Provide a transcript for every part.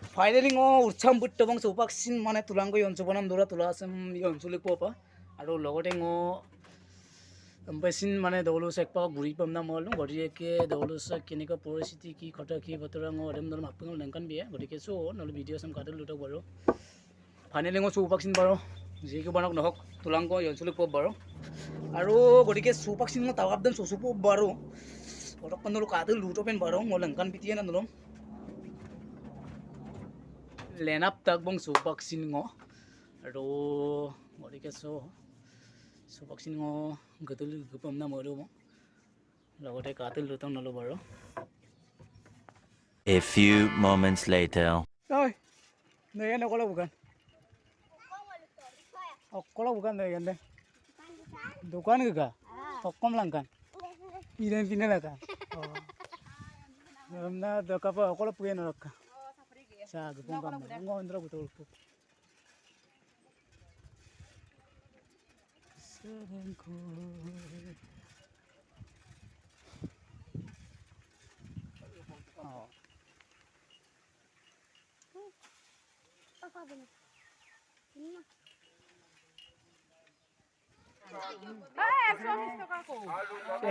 Finally ngo urcham putto bang sopaksin mane tulang ko yon sopanam dora tulasam yon sulik po pa aro logote ngo ampesin mane dolo sekpa guri pamna mol gori ke dolo sa kiniko porosity ki khota ki botora ngo adem dol mapung lengkan biya gori ke so nol video sam kadal lutok baro finally ngo sopaksin baro ji ko banok nohok tulang ko yon sulik po baro aro gori ke sopaksin ngo tawab dan sosupo baro orok kanol kadal lutopen baro ngo lengkan bitian andolom lenap tak bong supaksin ngo aro gori ke supaksin ngo gatul gupam na moru mo logote katul lutong nalo baro. A few moments later. Oi neyan okola bukan neyan de dukan ga okom langkan iren pinela ka namna dokapa okola puyen rokka sa gupong kam ngo andra butul pu serengku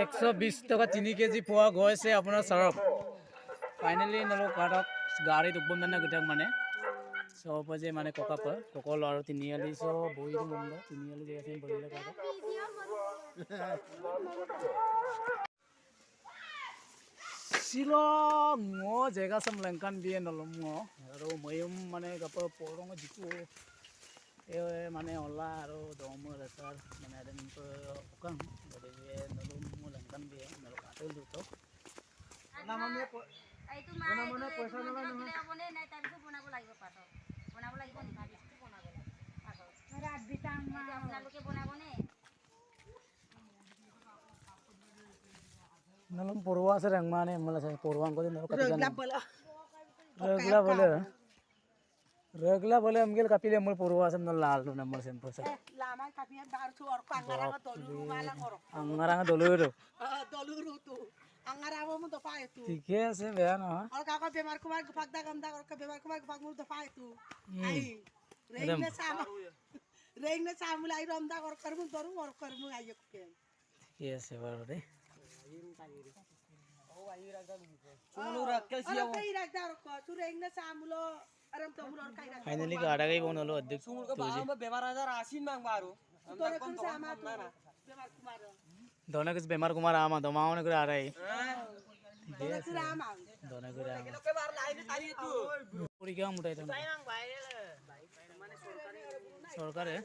একশো 20 টাকা 3 KG পোৱা গৈছে আপোনাৰ সৰব finally নলো কাটক গাড়ীত উপবন্ধন গটাক মানে সব যে মানে কোকাপ কোকল আৰু তিনিয়ালি সব বই দিম মন্দ তিনিয়ালি যে আছে বইলে কাটক Silong ngo jega sam lengkan biye nolom ngo aro mayum mane gapa porong jiku mane ola aro domo rasar mane ada nimpe ukang bade biye nolom ngo lengkan biye nolo katel duto namanya itu mana poisa nala nala bone nai tar su bonabo lagibo pato bonabo lagibo ni kabi su bonabo pato rat bitang ma apnaloke bonabo ne nolom porwa se rang mane mala se porwang ko nolo kapikan regla bole amgel kapile mul porwa sam nol lal no namar sem posa lama kapian bar su or kangaranga dolu mala ngoro angarang doluro doluru tu angarama mo dopa itu ठीक है से beya na और काका बीमार कुमार गफक दा गंदा और का बीमार कुमार गफक मु दोपा itu ai reine sama lai romda और करमु दरु और करमु आयो के ठीक है से बारो दे चुनु रख के सिया और रख दा और को सु reine samulo aram to mulor kai रख फाइनली गाड़ा गई बोन लो अध्यक्ष सुमुल को बाहर में बीमार आजार आसीन मांग बारो तो कौन से आमा बीमार कुमार दोनों किस बेमार कुमार आमा दमाओ ने कर आ रही तो से आमा दोनों कर आमा के बाहर लाइन तारी तू पूरी क्या मुटाई तो मांग माने सरकार है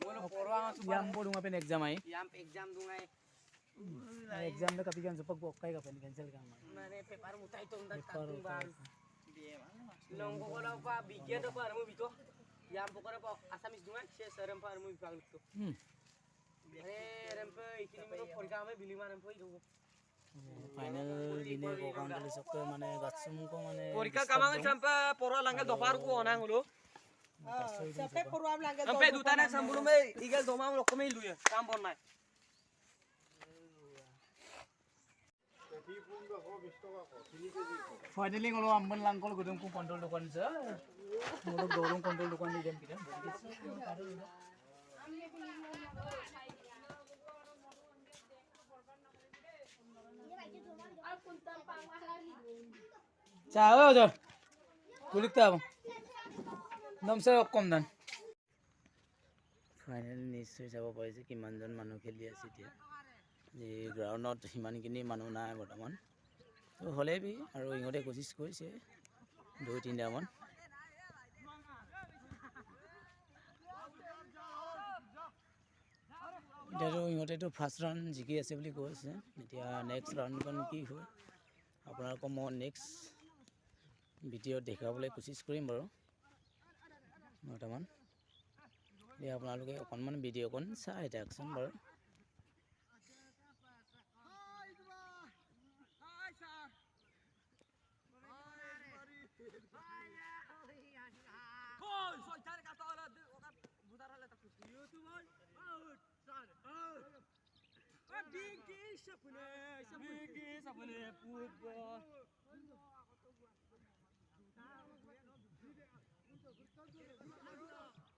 बोलो पोरवा याम बोलूंगा पे एग्जाम आई याम एग्जाम दूंगा एग्जाम में कभी कैंसिल पक पक्का का पेन कैंसिल का माने पेपर मुताई तो अंदर ताकूं बाल लोंगो को लाओ का बिगे तो पर मु बितो याम पकरे प आसामिस दूंगा से सरम पर मु बिभाग बितो अरे रंप इतनी में परीक्षा में बिली मारम पई दो फाइनल दिने को काम के सबको माने गत्सुम को माने परीक्षा कामांग चंपा पोरा लांगे दोपार को ओना हलो सपे परवाम लागे हमपे दुताने संबुल में इगल दोमा लोक में लुए काम बनना finally ngolo amban langkol gudung ku kontrol dukan sa ngolo dorong kontrol dukan di jam kita Chào rồi kulik ta nam se kom dan finally निश्चय যাব পাৰিছে কিমানজন মানুহ খেলি আছে এতিয়া যে গ্ৰাউণ্ডত হিমানখিনি মানুহ নাই বৰ্তমান তো হলে বি আৰু ইহঁতে কোচিছ কৰিছে 2-3টা মান এতিয়াতো ইহঁতেতো ফাৰ্ষ্ট ৰাউণ্ড জিকি আছে বুলি কৈছে এতিয়া নেক্সট ৰাউণ্ডখন কি হয় আপোনালোকক মই নেক্সট ভিডিঅ'ত দেখাবলৈ কোচিছ কৰিম বাৰু বৰ্তমান ये আপোনালোকে অকনমান ভিডিঅ'খন চাই থাকচোন বাৰু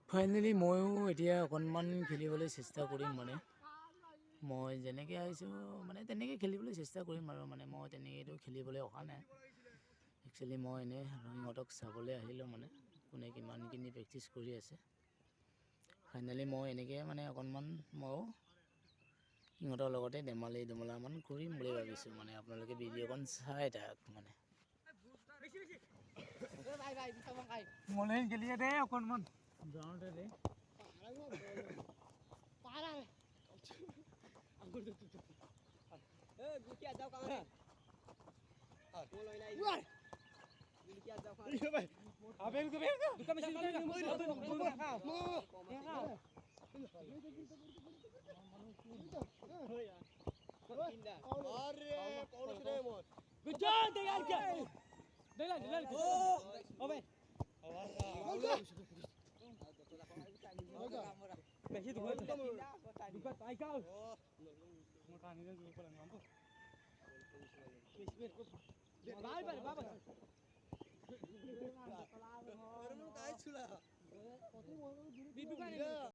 ফাইনেলি ময়ো এতিয়া অকণমান খেলিবলৈ চেষ্টা কৰিম মানে মই যেনেকৈ আহিছোঁ মানে তেনেকৈ খেলিবলৈ চেষ্টা কৰিম আৰু মানে মই তেনেকৈতো খেলিবলৈ অহা নাই একচুৱেলি মই এনেই সিহঁতক চাবলৈ আহিলোঁ মানে কোনে কিমানখিনি প্ৰেক্টিছ কৰি আছে ফাইনেলি মই এনেকৈ মানে অকণমান ময়ো সিহঁতৰ লগতে ধেমালামান কৰিম বুলি ভাবিছোঁ মানে আপোনালোকে ভিডিঅ'খন চাই থাকক মানে মনে খেলিয়ে দে অকণমান যাওঁতে দে